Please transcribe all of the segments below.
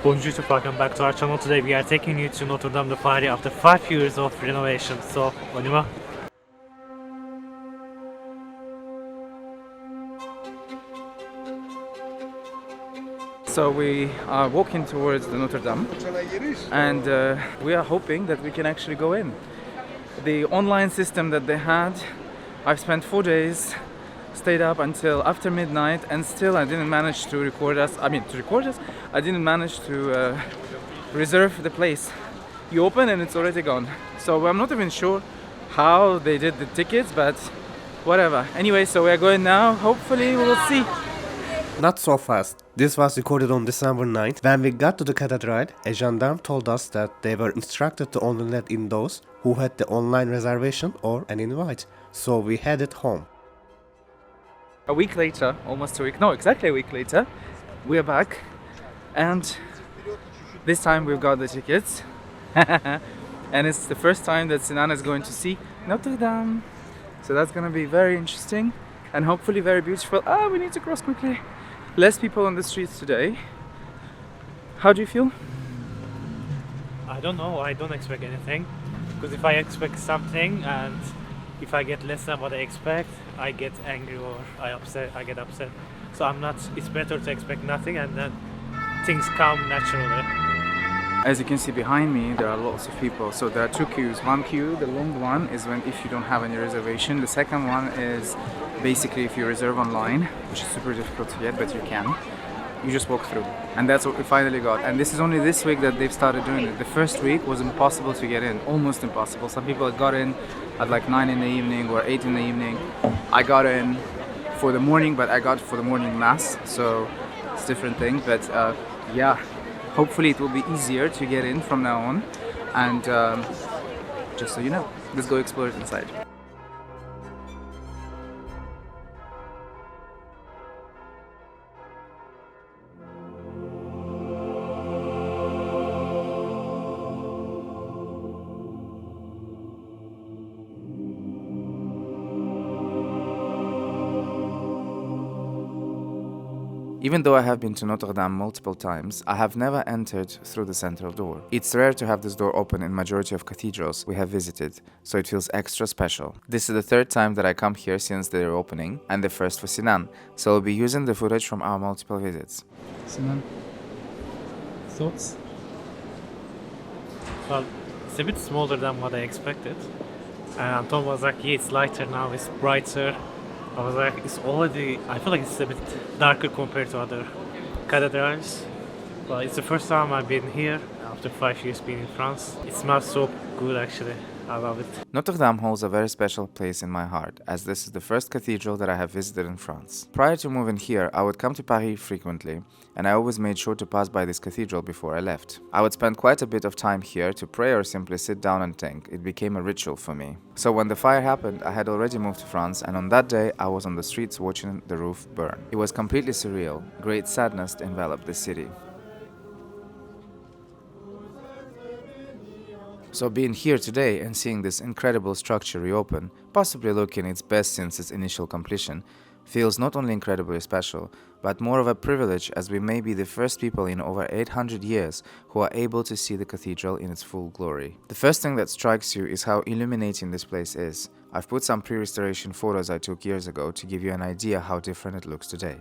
Bonjour, welcome back to our channel. Today we are taking you to Notre-Dame de Paris after 5 years of renovation. So, on y va. So we are walking towards the Notre-Dame and we are hoping that we can actually go in. The online system that they had, I've spent 4 days, stayed up until after midnight, and still I didn't manage to record us. I didn't manage to reserve the place. You open and it's already gone. So I'm not even sure how they did the tickets, but whatever. Anyway, so we're going now. Hopefully we will see. Not so fast. This was recorded on December 9th. When we got to the cathedral, a gendarme told us that they were instructed to only let in those who had the online reservation or an invite. So we headed home. A week later, almost exactly a week later, we're back, and this time we've got the tickets. And it's the first time that Sinan is going to see Notre-Dame. So that's gonna be very interesting and hopefully very beautiful. We need to cross quickly. Less people on the streets today. How do you feel? I don't know, I don't expect anything. Because if I expect something and if I get less than what I expect, I get angry or I get upset. So it's better to expect nothing and then things come naturally. As you can see behind me, there are lots of people. So there are two queues. One queue, the long one, is if you don't have any reservation. The second one is basically if you reserve online, which is super difficult to get, but you can. You just walk through. And that's what we finally got. And this is only this week that they've started doing it. The first week was impossible to get in, almost impossible. Some people got in at like 9 in the evening or 8 in the evening. I got in for the morning, but I got for the morning mass. So it's a different thing. But yeah. Hopefully it will be easier to get in from now on, and just so you know, let's go explore it inside. Even though I have been to Notre-Dame multiple times, I have never entered through the central door. It's rare to have this door open in majority of cathedrals we have visited, so it feels extra special. This is the third time that I come here since their opening, and the first for Sinan, so I'll be using the footage from our multiple visits. Sinan, thoughts? Well, it's a bit smaller than what I expected. And Anton was like, yeah, it's lighter now, it's brighter. I was like, I feel like it's a bit darker compared to other cathedrals. Well, it's the first time I've been here after 5 years being in France. It smells so good actually. I love it. Notre-Dame holds a very special place in my heart, as this is the first cathedral that I have visited in France. Prior to moving here, I would come to Paris frequently, and I always made sure to pass by this cathedral before I left. I would spend quite a bit of time here to pray or simply sit down and think. It became a ritual for me. So when the fire happened, I had already moved to France, and on that day, I was on the streets watching the roof burn. It was completely surreal. Great sadness enveloped the city. So being here today and seeing this incredible structure reopen, possibly looking its best since its initial completion, feels not only incredibly special, but more of a privilege, as we may be the first people in over 800 years who are able to see the cathedral in its full glory. The first thing that strikes you is how illuminating this place is. I've put some pre-restoration photos I took years ago to give you an idea how different it looks today.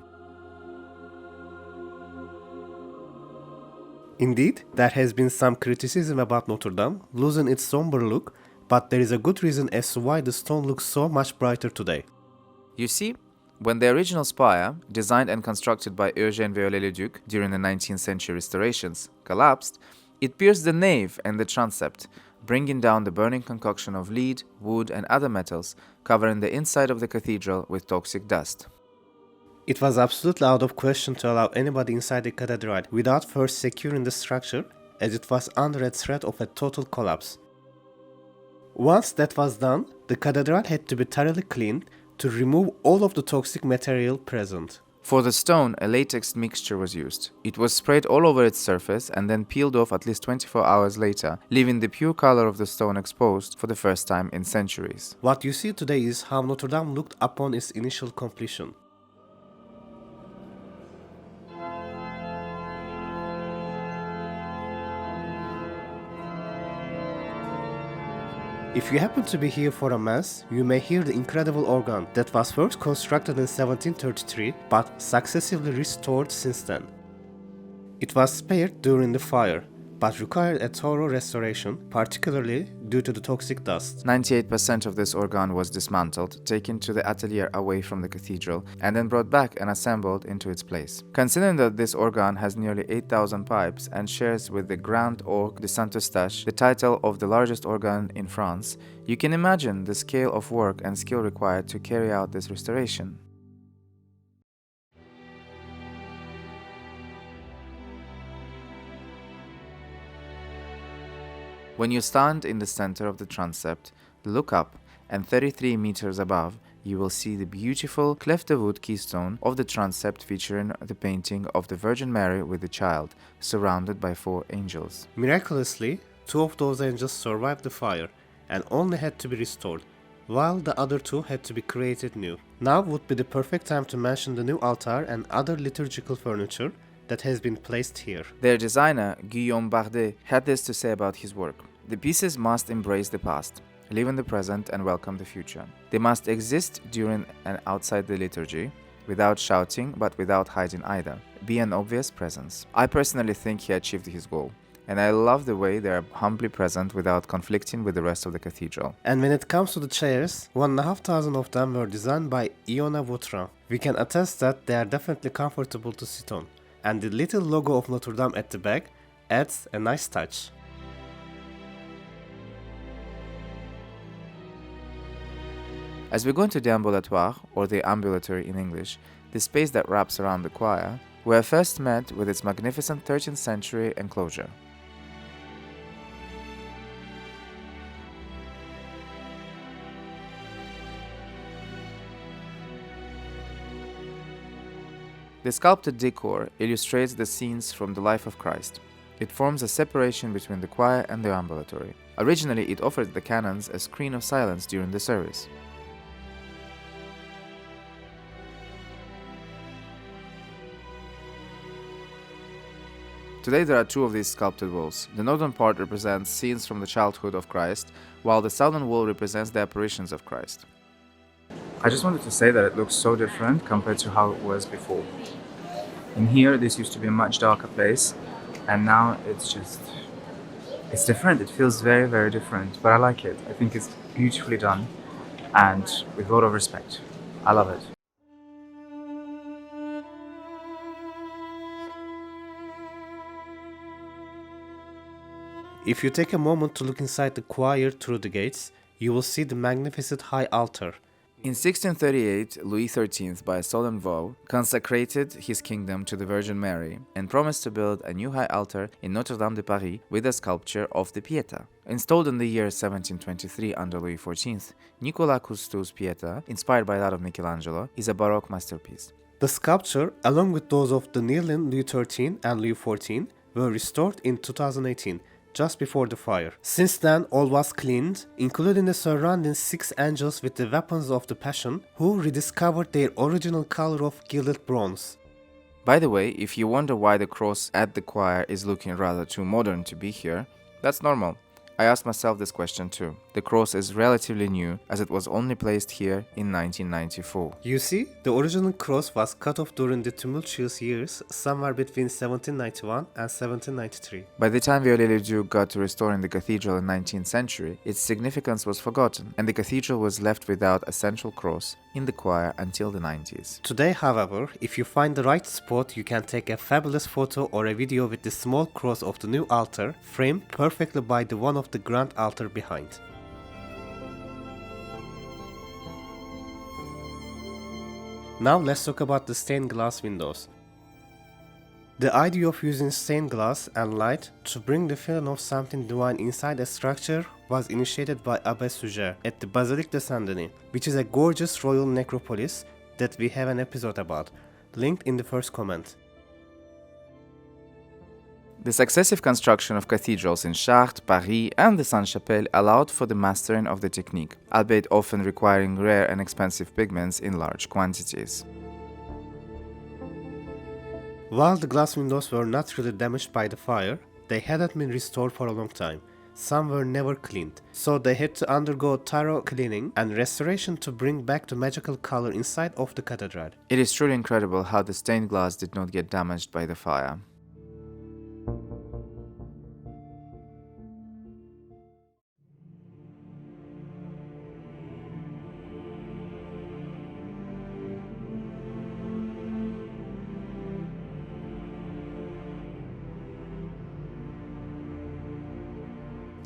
Indeed, there has been some criticism about Notre-Dame losing its somber look, but there is a good reason as to why the stone looks so much brighter today. You see, when the original spire, designed and constructed by Eugène Viollet-le-Duc during the 19th century restorations, collapsed, it pierced the nave and the transept, bringing down the burning concoction of lead, wood and other metals, covering the inside of the cathedral with toxic dust. It was absolutely out of question to allow anybody inside the cathedral without first securing the structure, as it was under a threat of a total collapse. Once that was done, the cathedral had to be thoroughly cleaned to remove all of the toxic material present. For the stone, a latex mixture was used. It was sprayed all over its surface and then peeled off at least 24 hours later, leaving the pure color of the stone exposed for the first time in centuries. What you see today is how Notre-Dame looked upon its initial completion. If you happen to be here for a mass, you may hear the incredible organ that was first constructed in 1733 but successively restored since then. It was spared during the fire, but required a thorough restoration, particularly due to the toxic dust. 98% of this organ was dismantled, taken to the atelier away from the cathedral, and then brought back and assembled into its place. Considering that this organ has nearly 8,000 pipes and shares with the Grand Orgue de Saint-Eustache the title of the largest organ in France, you can imagine the scale of work and skill required to carry out this restoration. When you stand in the center of the transept, look up, and 33 meters above, you will see the beautiful clef-de-voûte keystone of the transept featuring the painting of the Virgin Mary with the Child, surrounded by 4 angels. Miraculously, 2 of those angels survived the fire and only had to be restored, while the other 2 had to be created new. Now would be the perfect time to mention the new altar and other liturgical furniture that has been placed here. Their designer, Guillaume Bardet, had this to say about his work. The pieces must embrace the past, live in the present and welcome the future. They must exist during and outside the liturgy, without shouting but without hiding either. Be an obvious presence. I personally think he achieved his goal, and I love the way they are humbly present without conflicting with the rest of the cathedral. And when it comes to the chairs, 1,500 of them were designed by Iona Vitraux. We can attest that they are definitely comfortable to sit on, and the little logo of Notre-Dame at the back adds a nice touch. As we go into the Ambulatoire, or the Ambulatory in English, the space that wraps around the choir, we are first met with its magnificent 13th century enclosure. The sculpted decor illustrates the scenes from the life of Christ. It forms a separation between the choir and the ambulatory. Originally, it offered the canons a screen of silence during the service. Today there are 2 of these sculpted walls. The northern part represents scenes from the childhood of Christ, while the southern wall represents the apparitions of Christ. I just wanted to say that it looks so different compared to how it was before. In here, this used to be a much darker place, and now it's different. It feels very, very different, but I like it. I think it's beautifully done, and with a lot of respect. I love it. If you take a moment to look inside the choir through the gates, you will see the magnificent high altar. In 1638, Louis XIII, by a solemn vow, consecrated his kingdom to the Virgin Mary and promised to build a new high altar in Notre-Dame de Paris with a sculpture of the Pietà. Installed in the year 1723 under Louis XIV, Nicolas Cousteau's Pietà, inspired by that of Michelangelo, is a Baroque masterpiece. The sculpture, along with those of the kneeling Louis XIII and Louis XIV, were restored in 2018. Just before the fire. Since then, all was cleaned, including the surrounding 6 angels with the weapons of the Passion, who rediscovered their original color of gilded bronze. By the way, if you wonder why the cross at the choir is looking rather too modern to be here, that's normal. I asked myself this question too. The cross is relatively new, as it was only placed here in 1994. You see, the original cross was cut off during the tumultuous years, somewhere between 1791 and 1793. By the time Viollet-le-Duc got to restoring the cathedral in the 19th century, its significance was forgotten, and the cathedral was left without a central cross in the choir until the 90s. Today, however, if you find the right spot, you can take a fabulous photo or a video with the small cross of the new altar, framed perfectly by the one of the grand altar behind. Now let's talk about the stained glass windows. The idea of using stained glass and light to bring the feeling of something divine inside a structure was initiated by Abbé Suger at the Basilique de Saint-Denis, which is a gorgeous royal necropolis that we have an episode about, linked in the first comment. The successive construction of cathedrals in Chartres, Paris, and the Sainte-Chapelle allowed for the mastering of the technique, albeit often requiring rare and expensive pigments in large quantities. While the glass windows were not really damaged by the fire, they hadn't been restored for a long time, some were never cleaned, so they had to undergo thorough cleaning and restoration to bring back the magical color inside of the cathedral. It is truly incredible how the stained glass did not get damaged by the fire.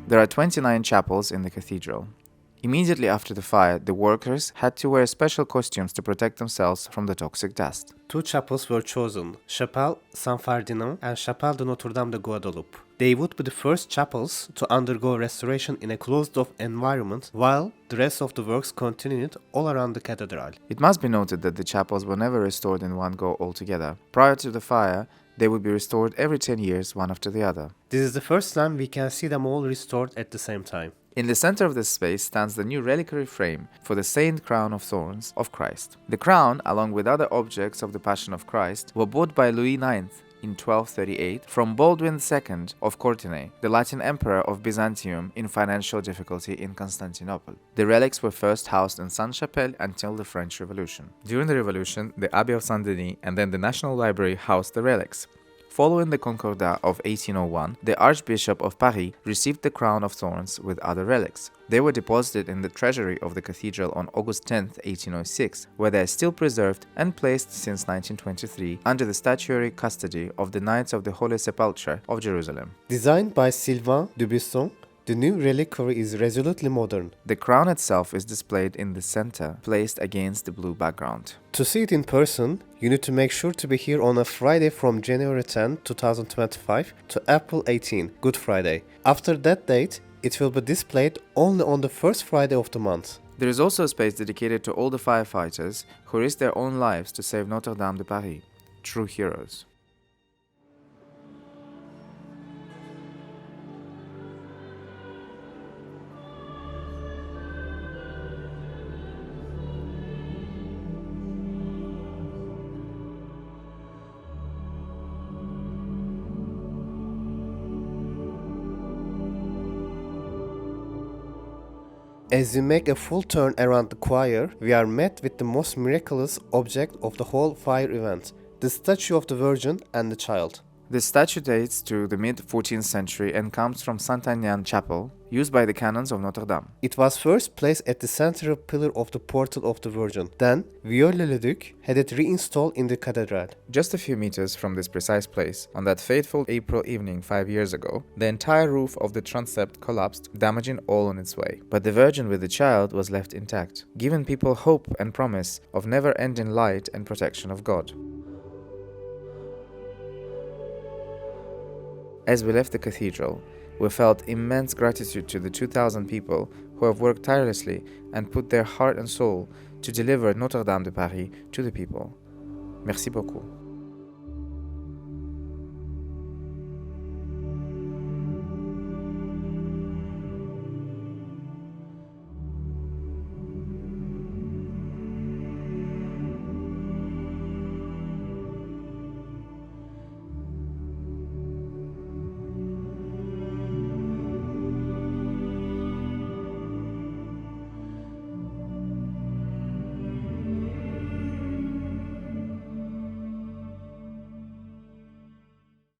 There are 29 chapels in the cathedral. Immediately after the fire, the workers had to wear special costumes to protect themselves from the toxic dust. 2 chapels were chosen, Chapelle Saint Ferdinand and Chapelle de Notre-Dame de Guadeloupe. They would be the first chapels to undergo restoration in a closed-off environment, while the rest of the works continued all around the cathedral. It must be noted that the chapels were never restored in one go altogether. Prior to the fire, they would be restored every 10 years, one after the other. This is the first time we can see them all restored at the same time. In the center of this space stands the new reliquary frame for the Saint Crown of Thorns of Christ. The crown, along with other objects of the Passion of Christ, were bought by Louis IX in 1238 from Baldwin II of Courtenay, the Latin Emperor of Byzantium in financial difficulty in Constantinople. The relics were first housed in Sainte-Chapelle until the French Revolution. During the Revolution, the Abbey of Saint-Denis and then the National Library housed the relics. Following the Concordat of 1801, the Archbishop of Paris received the crown of thorns with other relics. They were deposited in the treasury of the cathedral on August 10, 1806, where they are still preserved and placed since 1923 under the statutory custody of the Knights of the Holy Sepulchre of Jerusalem. Designed by Sylvain Dubuisson, the new reliquary is resolutely modern. The crown itself is displayed in the center, placed against the blue background. To see it in person, you need to make sure to be here on a Friday from January 10, 2025 to April 18, Good Friday. After that date, it will be displayed only on the first Friday of the month. There is also a space dedicated to all the firefighters who risked their own lives to save Notre-Dame de Paris. True heroes. As we make a full turn around the choir, we are met with the most miraculous object of the whole fire event, the statue of the Virgin and the Child. The statue dates to the mid-14th century and comes from Saint-Aignan Chapel, used by the canons of Notre-Dame. It was first placed at the central pillar of the portal of the Virgin. Then, Viollet-le-Duc had it reinstalled in the cathedral. Just a few meters from this precise place, on that fateful April evening 5 years ago, the entire roof of the transept collapsed, damaging all on its way. But the Virgin with the Child was left intact, giving people hope and promise of never-ending light and protection of God. As we left the cathedral, we felt immense gratitude to the 2,000 people who have worked tirelessly and put their heart and soul to deliver Notre-Dame de Paris to the people. Merci beaucoup.